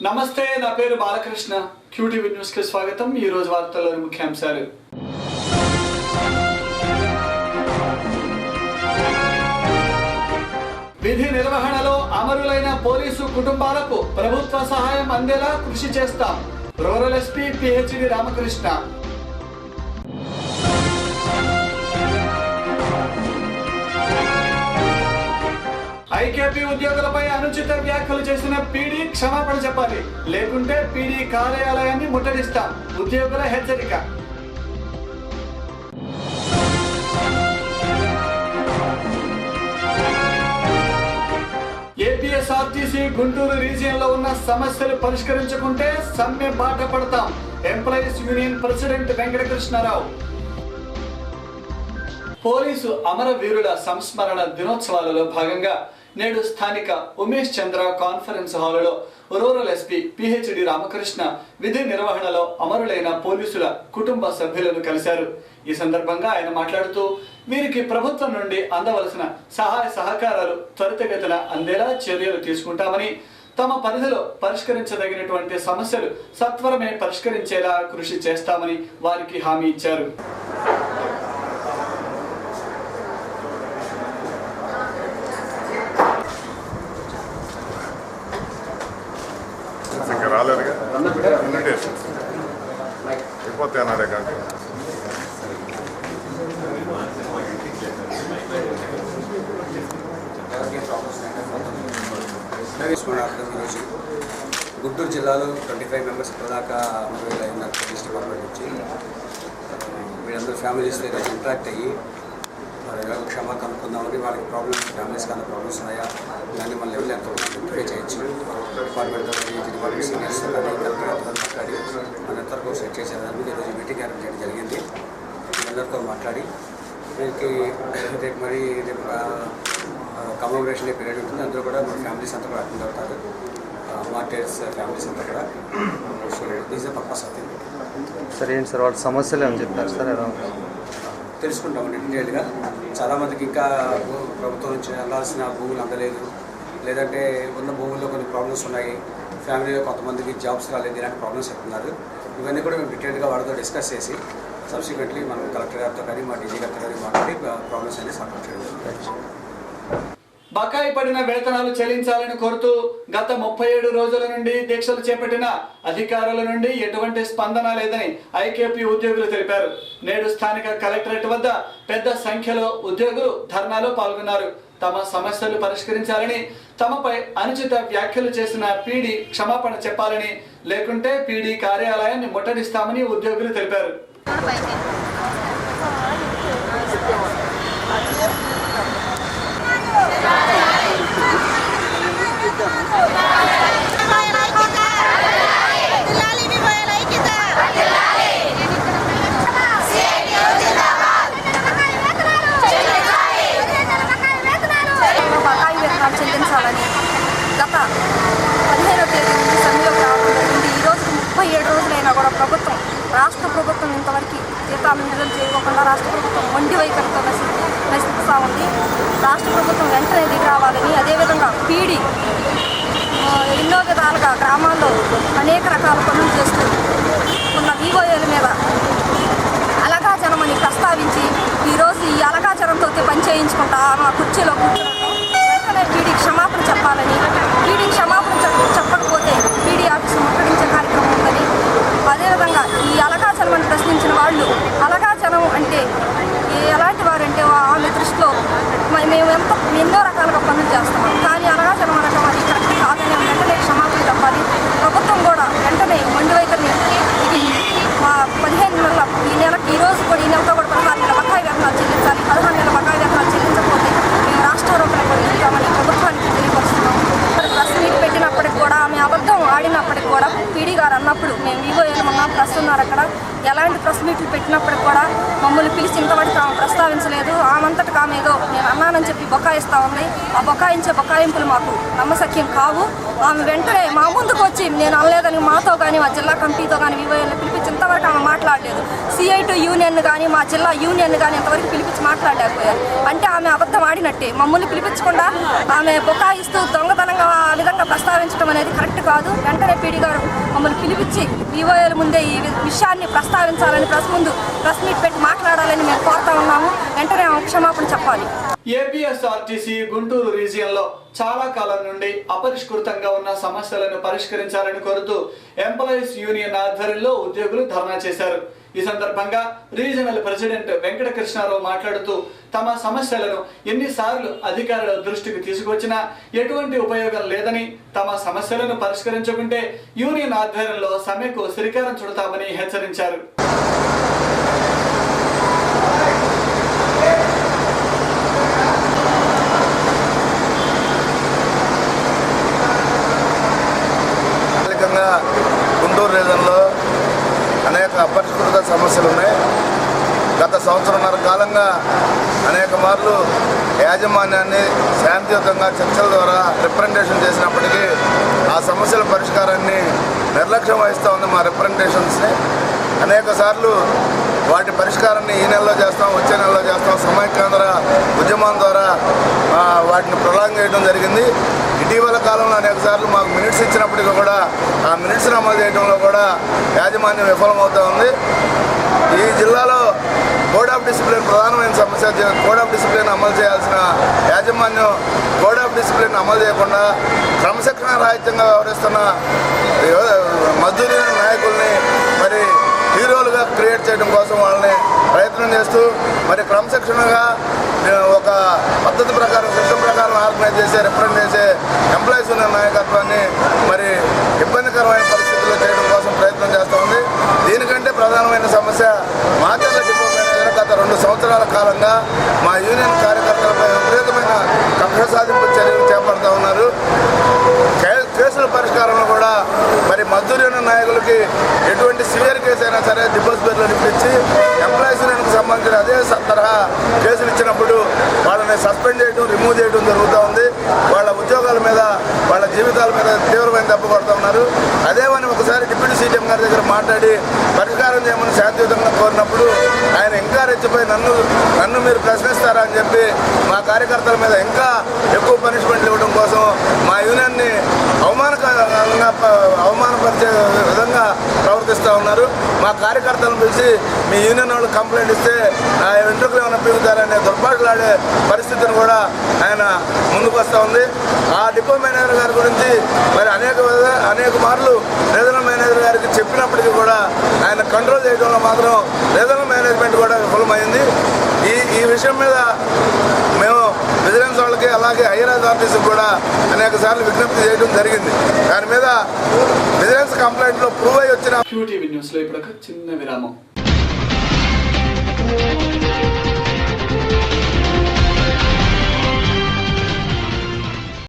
నమస్తే, నా పేరు బాలకృష్ణ. క్యూటీవీ న్యూస్ కి స్వాగతం. ఈ రోజు వార్తల్లోని ముఖ్యాంశాలు. విధి నిర్వహణలో అమరులైన పోలీసు కుటుంబాలకు ప్రభుత్వ సహాయం అందేలా కృషి చేస్తాం. Rural SP PhD Ramakrishna. IKP ఉద్యోగులపై అనుచిత వ్యాఖ్యలు చేసిన పీడీ క్షమాపణ చెప్పాలి, లేకుంటే పీడీ కార్యాలయాన్ని ముట్టడిస్తాం. ఉద్యోగుల హెచ్చరిక. ఏపీఎస్ఆర్టీసీ గుంటూరు రీజియన్ లో ఉన్న సమస్యలు పరిష్కరించుకుంటే సమ్మె బాట పడతాం. Employees union president Venkatakrishnarao. Police అమరవీరుల సంస్మరణ దినోత్సవాలలో భాగంగా నేడు స్థానిక ఉమేష్ చంద్ర కాన్ఫరెన్స్ హాలులో రూరల్ ఎస్పీ పిహెచ్డి రామకృష్ణ విధి నిర్వహణలో అమరులైన పోలీసుల కుటుంబ సభ్యులను కలిశారు. ఈ సందర్భంగా ఆయన మాట్లాడుతూ వీరికి ప్రభుత్వం నుండి అందవలసిన సహాయ సహకారాలు త్వరితగతిన అందేలా చర్యలు తీసుకుంటామని, తమ పరిధిలో పరిష్కరించదగినటువంటి సమస్యలు సత్వరమే పరిష్కరించేలా కృషి చేస్తామని వారికి హామీ ఇచ్చారు. రాలేదుగా ఇన్విటేషన్ అయిపోతే అన్నాడే కాక ఈరోజు గుంటూరు జిల్లాలో 25 మెంబర్స్ ఇప్పటిదాకా అమరులు అయినారు. పోలీస్ డిపార్ట్మెంట్ నుంచి వీళ్ళందరూ ఫ్యామిలీస్తో ఈరోజు ఇంట్రాక్ట్ అయ్యి వాళ్ళ క్షమా కనుక్కుందామని, వాళ్ళకి ప్రాబ్లమ్స్, ఫ్యామిలీస్ కానీ ప్రాబ్లమ్స్ ఉన్నాయా దాన్ని మన లెవెల్ ఎంత ఇంప్రూవ్ చేయొచ్చు. డిపార్ట్మెంట్తో డిపార్ట్మెంట్ సీనియర్స్తో కానీ కలెక్టర్తో మాట్లాడి మన ఎంతవరకు సెట్ చేసేదానికి ఈరోజు మీటింగ్ అరేంజ్ చేయడం జరిగింది. వీళ్ళందరితో మాట్లాడి వీరికి రేపు కమమరేషన్ డే పీరియడ్ ఉంటుంది. అందరూ కూడా మన ఫ్యామిలీస్ అంతా కూడా అటెండ్ అవుతారు. మార్టర్స్ ఫ్యామిలీస్ అంతా కూడా. So these the purpose of thing. సరే ఏంటి సార్, వాళ్ళ సమస్యలు ఏమని చెప్తారు సార్? తెలుసుకుంటామండి డీటెయిల్గా. చాలామందికి ఇంకా ప్రభుత్వం నుంచి వెళ్ళాల్సిన భూములు అందలేదు, లేదంటే ఉన్న భూముల్లో కొన్ని ప్రాబ్లమ్స్ ఉన్నాయి, ఫ్యామిలీలో కొంతమందికి జాబ్స్ రాలేదు, ఇలాంటి ప్రాబ్లమ్స్ చెప్తున్నారు. ఇవన్నీ కూడా మేము డీటెయిల్గా వాళ్ళతో డిస్కస్ చేసి సబ్సిక్వెంట్లీ మనం కలెక్టర్ గారితో కానీ మా డీజీ గారితో కానీ మాట్లాడి ప్రాబ్లమ్స్ అన్ని సాల్వ్ చేయడం. బకాయి పడిన వేతనాలు చెల్లించాలని కోరుతూ గత 37 రోజుల నుండి దీక్షలు చేపట్టిన అధికారుల నుండి ఎటువంటి స్పందన లేదని ఐకేపీ ఉద్యోగులు తెలిపారు. నేడు స్థానిక కలెక్టరేట్ వద్ద పెద్ద సంఖ్యలో ఉద్యోగులు ధర్నాలో పాల్గొన్నారు. తమ సమస్యలు పరిష్కరించాలని, తమపై అనుచిత వ్యాఖ్యలు చేసిన పీడీ క్షమాపణ చెప్పాలని, లేకుంటే పీడీ కార్యాలయాన్ని ముట్టడిస్తామని ఉద్యోగులు తెలిపారు. చెల్లించాలని గత 15వ తేదీ నుంచి సమ్మెలోకి రావడం జరిగింది. ఈరోజు 37 రోజులైనా కూడా రాష్ట్ర ప్రభుత్వం ఇంతవరకు జీతాలు విడుదల చేయకుండా రాష్ట్ర ప్రభుత్వం మొండి వైఖరితో నశిస్తూ ఉంది. రాష్ట్ర ప్రభుత్వం వెంటనే దిగి రావాలని, అదేవిధంగా పీడీ ఎన్నో విధాలుగా గ్రామాల్లో అనేక రకాల పనులు చేస్తూ ఉన్న వివోఏల మీద అలగాచనమని ప్రస్తావించి ఈరోజు ఈ అలగాచనంతో పని చేయించుకుంటా మా కుర్చీలో కూర్చోవడం, వెంటనే పీడీ క్షమాపణ చెప్పాలని, పీడీ క్షమాపణ చెప్పకపోతే పీడీ ఆఫీసు ముట్టడించే కార్యక్రమం ఉందని, అదేవిధంగా ఈ అలగాచనమని ప్రశ్నించిన వాళ్ళు అలగాచనం అంటే ఎలాంటి వారంటే ఆమె దృష్టిలో మేము ఎన్నో రకాలుగా పనులు చేస్తున్నాం, కానీ అలగాచనం అనడం అది కరెక్ట్ కాదని వెంటనే క్షమాపణ చెప్పాలి. ప్రభుత్వం కూడా వెంటనే మొండి వైఖరిని మా 15 నెలల ఈ నెలకి ఈరోజు కూడా ఈ నెలతో కూడా 16 నెలల బకాయి వేతనాలు చెల్లించాలి. 16 నెలల బకాయి వేతనాలు చెల్లించకపోతే మేము రాష్ట్రారోపణ పొందుతామని ప్రభుత్వానికి తెలియపరుస్తున్నాం. ప్రెస్ మీట్ పెట్టినప్పటికి కూడా ఆమె అబద్ధం ఆడినప్పటికి కూడా పీడీ గారు అన్నప్పుడు మేము వివోఏలు ఉన్నాం, ప్రెస్ ఉన్నారు అక్కడ, ఎలాంటి ప్రెస్ మీట్లు పెట్టినప్పటికి కూడా మమ్మల్ని పిలిచి ఇంతవరకు ఆమె ప్రస్తావించలేదు. ఆమంతటికి ఆమె ఏదో నేను అన్నానని చెప్పి బకాయిస్తూ ఉంది. ఆ బకాయించే బకాయింపులు మాకు నమ్మశక్యం కావు. ఆమె వెంటనే మా ముందుకు వచ్చి నేను అనలేదని మాతో కానీ మా జిల్లా కమిటీతో కానీ వివోఏలను పిలిపించి ఇంతవరకు ఆమె మాట్లాడలేదు. CI2 యూనియన్ కానీ మా జిల్లా యూనియన్ కానీ ఇంతవరకు పిలిపించి మాట్లాడలేకపోయారు. అంటే ఆమె అబద్ధం ఆడినట్టే. మమ్మల్ని పిలిపించకుండా ఆమె బకాయిస్తూ దొంగతనంగా ఆ విధంగా ప్రస్తావించడం అనేది కరెక్ట్ కాదు. వెంటనే వెంటనే పీడీ గారు మమ్మల్ని పిలిపించి ఈవోఏల ముందే ఈ విషయాన్ని ప్రస్తావించాలని ప్రెస్ మీట్ పెట్టి మాట్లాడాలని మేము కోరుతా ఉన్నాము. వెంటనే క్షమాపణ చెప్పాలి. ఏపీఎస్ఆర్టీసీ గుంటూరు రీజియన్లో చాలా కాలం నుండి అపరిష్కృతంగా ఉన్న సమస్యలను పరిష్కరించాలని కోరుతూ ఎంప్లాయీస్ యూనియన్ ఆధ్వర్యంలో ఉద్యోగులు ధర్నా చేశారు. ఈ సందర్భంగా రీజనల్ ప్రెసిడెంట్ వెంకటకృష్ణారావు మాట్లాడుతూ తమ సమస్యలను ఎన్నిసార్లు అధికారుల దృష్టికి తీసుకొచ్చినా ఎటువంటి ఉపయోగం లేదని, తమ సమస్యలను పరిష్కరించుకుంటే యూనియన్ ఆధ్వర్యంలో సమ్మెకు శ్రీకారం చుడతామని హెచ్చరించారు. గుంటూరు రీజన్లో అనేక అపరిష్కృత సమస్యలు ఉన్నాయి. గత సంవత్సరంన్నర కాలంగా అనేక మార్లు యాజమాన్యాన్ని శాంతియుతంగా చర్చల ద్వారా రిప్రజెంటేషన్ చేసినప్పటికీ ఆ సమస్యల పరిష్కారాన్ని నిర్లక్ష్యం వహిస్తూ ఉంది మా రిప్రజెంటేషన్స్ని. అనేక సార్లు వాటి పరిష్కారాన్ని ఈ నెలలో చేస్తాం, వచ్చే నెలలో చేస్తాం, సమైక్యాంధ్ర ఉద్యమం ద్వారా వాటిని ప్రొలాంగ్ చేయడం జరిగింది. ఇటీవల కాలంలో అనేక సార్లు మాకు మినిట్స్ ఇచ్చినప్పటికీ కూడా ఆ మినిట్స్ని అమలు చేయడంలో కూడా యాజమాన్యం విఫలమవుతూ ఉంది. ఈ జిల్లాలో కోడ్ ఆఫ్ డిసిప్లిన్ ప్రధానమైన సమస్య. కోడ్ ఆఫ్ డిసిప్లిన్ అమలు చేయాల్సిన యాజమాన్యం కోడ్ ఆఫ్ డిసిప్లిన్ అమలు చేయకుండా క్రమశిక్షణ రాహిత్యంగా వ్యవహరిస్తున్న మజ్దూర్ నాయకుల్ని మరి హీరోలుగా క్రియేట్ చేయడం కోసం వాళ్ళని ప్రయత్నం చేస్తూ మరి క్రమశిక్షణగా ఒక పద్ధతి ప్రకారం సిస్టమ్ ప్రకారం ఆర్గనైజ్ చేసే రిప్రజెంట్ చేసే ఎంప్లాయీస్ ఉన్న నాయకత్వాన్ని మరి ఇబ్బందికరమైన పరిస్థితుల్లో చేయడం కోసం ప్రయత్నం చేస్తూ ఉంది. దీనికంటే ప్రధానమైన సమస్య మాచర్ల డిపో మేనేజర్ గత 2 సంవత్సరాల కాలంగా మా యూనియన్ కార్యకర్తలపై విపరీతమైన కక్ష సాధింపు చర్యలు చేపడుతూ ఉన్నారు. కేసుల పరిష్కారంలో కూడా మరి మజ్దూర్ యూనియన్ నాయకులకి ఎటువంటి సివియర్ కేసు అయినా సరే డిపోస్ బెయిల్లో ఇప్పించి ఎంప్లాయీస్ యూనియన్కి సంబంధించిన అదే తరహా కేసులు ఇచ్చినప్పుడు వాళ్ళని సస్పెండ్ చేయడం, రిమూవ్ చేయడం జరుగుతూ ఉంది. వాళ్ళ ఉద్యోగాల మీద, వాళ్ళ జీవితాల మీద తీవ్రమైన దెబ్బ కొడుతూ ఉన్నారు. అదేమని ఒకసారి డిప్యూటీ సీఎం గారి దగ్గర మాట్లాడి పరిష్కారం చేయమని శాంతియుతంగా కోరినప్పుడు ఆయన ఇంకా రెచ్చిపోయి నన్ను మీరు ప్రశ్నిస్తారా అని చెప్పి మా కార్యకర్తల మీద ఇంకా ఎక్కువ పనిష్మెంట్లు ఇవ్వడం కోసం మా యూనియన్ని అవమానపరిచే విధంగా ప్రవర్తిస్తూ ఉన్నారు. మా కార్యకర్తలను పిలిచి మీ యూనియన్ వాళ్ళు కంప్లైంట్ ఇస్తే ఆ వెంట్రుకలు ఏమైనా పీగుతారనే దుర్భాషలాడే పరిస్థితిని కూడా ఆయన ముందుకు వస్తూ ఉంది. ఆ డిపో మేనేజర్ గారి గురించి మరి అనేక మార్లు రీజనల్ మేనేజర్ గారికి చెప్పినప్పటికీ కూడా ఆయన కంట్రోల్ చేయడంలో మాత్రం రీజనల్ మేనేజ్మెంట్ కూడా విఫలమైంది. ఈ విషయం మీద మేము విజిలెన్స్ వాళ్ళకి అలాగే హైయర్ అథారిటీస్కి కూడా అనేక సార్లు విజ్ఞప్తి చేయడం జరిగింది. దాని మీద విజిలెన్స్ కంప్లైంట్లో ప్రూవ్ అయ్యి వచ్చిన QTV న్యూస్లో ఇప్పుడు ఒక చిన్న విరామం.